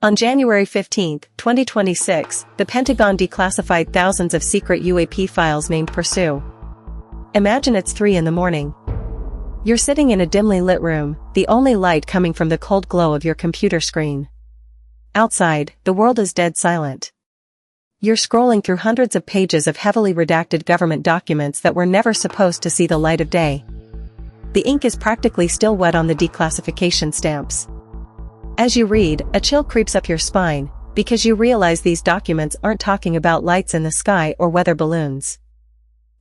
On January 15, 2026, the Pentagon declassified thousands of secret UAP files named Pursue. Imagine it's 3 in the morning. You're sitting in a dimly lit room, the only light coming from the cold glow of your computer screen. Outside, the world is dead silent. You're scrolling through hundreds of pages of heavily redacted government documents that were never supposed to see the light of day. The ink is practically still wet on the declassification stamps. As you read, a chill creeps up your spine, because you realize these documents aren't talking about lights in the sky or weather balloons.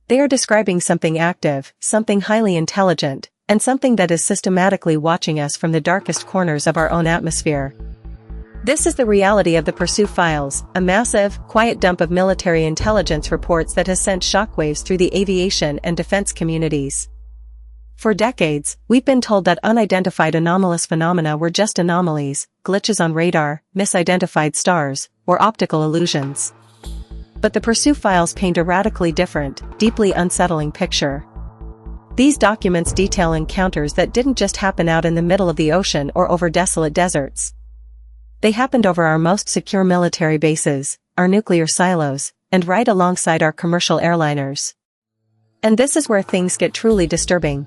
They are describing something active, something highly intelligent, and something that is systematically watching us from the darkest corners of our own atmosphere. This is the reality of the Pursue files, a massive, quiet dump of military intelligence reports that has sent shockwaves through the aviation and defense communities. For decades, we've been told that unidentified anomalous phenomena were just anomalies, glitches on radar, misidentified stars, or optical illusions. But the Pursue files paint a radically different, deeply unsettling picture. These documents detail encounters that didn't just happen out in the middle of the ocean or over desolate deserts. They happened over our most secure military bases, our nuclear silos, and right alongside our commercial airliners. And this is where things get truly disturbing.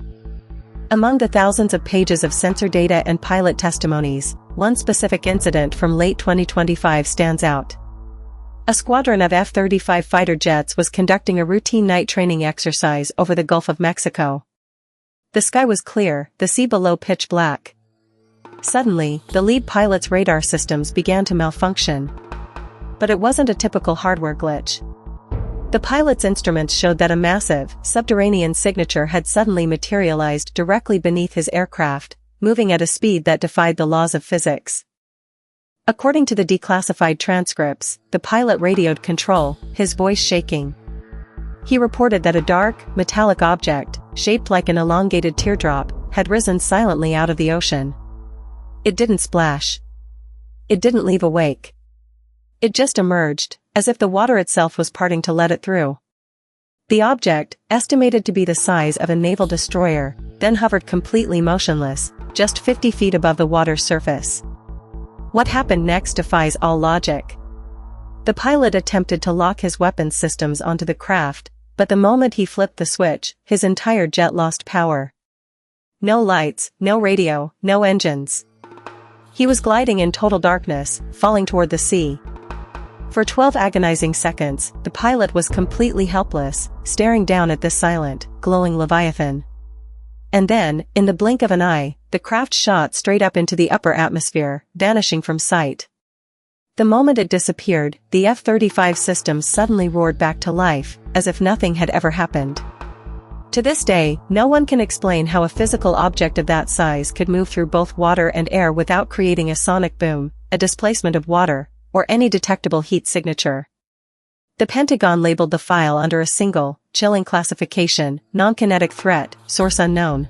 Among the thousands of pages of sensor data and pilot testimonies, one specific incident from late 2025 stands out. A squadron of F-35 fighter jets was conducting a routine night training exercise over the Gulf of Mexico. The sky was clear, the sea below pitch black. Suddenly, the lead pilot's radar systems began to malfunction. But it wasn't a typical hardware glitch. The pilot's instruments showed that a massive, subterranean signature had suddenly materialized directly beneath his aircraft, moving at a speed that defied the laws of physics. According to the declassified transcripts, the pilot radioed control, his voice shaking. He reported that a dark, metallic object, shaped like an elongated teardrop, had risen silently out of the ocean. It didn't splash. It didn't leave a wake. It just emerged, as if the water itself was parting to let it through. The object, estimated to be the size of a naval destroyer, then hovered completely motionless, just 50 feet above the water's surface. What happened next defies all logic. The pilot attempted to lock his weapons systems onto the craft, but the moment he flipped the switch, his entire jet lost power. No lights, no radio, no engines. He was gliding in total darkness, falling toward the sea. For 12 agonizing seconds, the pilot was completely helpless, staring down at this silent, glowing leviathan. And then, in the blink of an eye, the craft shot straight up into the upper atmosphere, vanishing from sight. The moment it disappeared, the F-35 systems suddenly roared back to life, as if nothing had ever happened. To this day, no one can explain how a physical object of that size could move through both water and air without creating a sonic boom, a displacement of water, or any detectable heat signature. The Pentagon labeled the file under a single, chilling classification, non-kinetic threat, source unknown.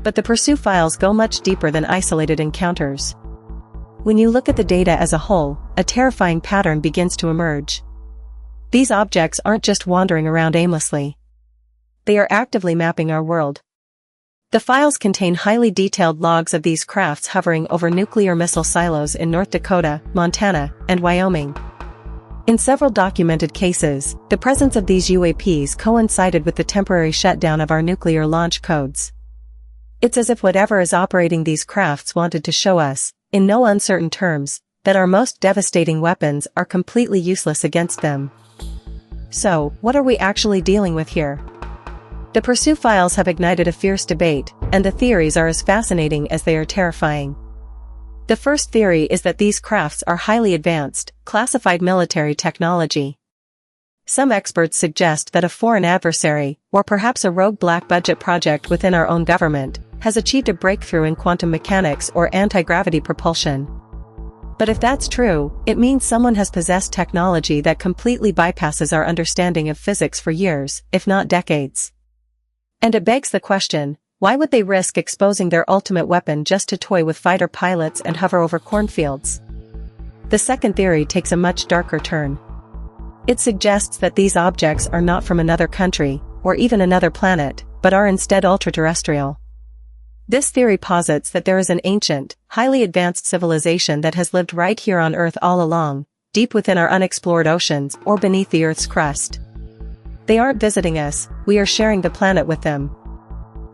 But the Pursue files go much deeper than isolated encounters. When you look at the data as a whole, a terrifying pattern begins to emerge. These objects aren't just wandering around aimlessly. They are actively mapping our world. The files contain highly detailed logs of these crafts hovering over nuclear missile silos in North Dakota, Montana, and Wyoming. In several documented cases, the presence of these UAPs coincided with the temporary shutdown of our nuclear launch codes. It's as if whatever is operating these crafts wanted to show us, in no uncertain terms, that our most devastating weapons are completely useless against them. So, what are we actually dealing with here? The Pursue files have ignited a fierce debate, and the theories are as fascinating as they are terrifying. The first theory is that these crafts are highly advanced, classified military technology. Some experts suggest that a foreign adversary, or perhaps a rogue black-budget project within our own government, has achieved a breakthrough in quantum mechanics or anti-gravity propulsion. But if that's true, it means someone has possessed technology that completely bypasses our understanding of physics for years, if not decades. And it begs the question, why would they risk exposing their ultimate weapon just to toy with fighter pilots and hover over cornfields? The second theory takes a much darker turn. It suggests that these objects are not from another country, or even another planet, but are instead ultraterrestrial. This theory posits that there is an ancient, highly advanced civilization that has lived right here on Earth all along, deep within our unexplored oceans or beneath the Earth's crust. They aren't visiting us, we are sharing the planet with them.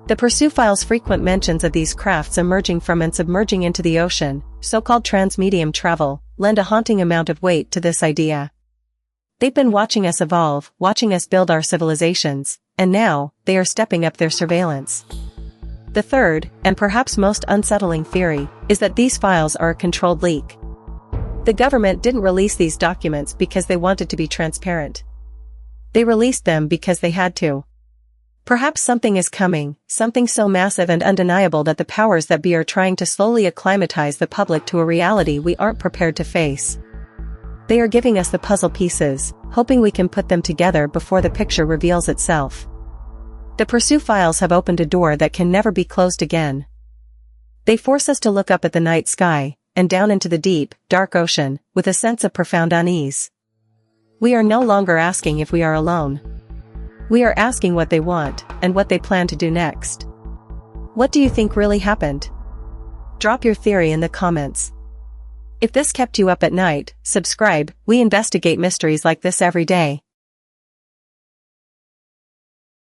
The Pursue file's frequent mentions of these crafts emerging from and submerging into the ocean, so-called transmedium travel, lend a haunting amount of weight to this idea. They've been watching us evolve, watching us build our civilizations, and now, they are stepping up their surveillance. The third, and perhaps most unsettling theory, is that these files are a controlled leak. The government didn't release these documents because they wanted to be transparent. They released them because they had to. Perhaps something is coming, something so massive and undeniable that the powers that be are trying to slowly acclimatize the public to a reality we aren't prepared to face. They are giving us the puzzle pieces, hoping we can put them together before the picture reveals itself. The Pursue files have opened a door that can never be closed again. They force us to look up at the night sky, and down into the deep, dark ocean, with a sense of profound unease. We are no longer asking if we are alone. We are asking what they want, and what they plan to do next. What do you think really happened? Drop your theory in the comments. If this kept you up at night, subscribe, we investigate mysteries like this every day.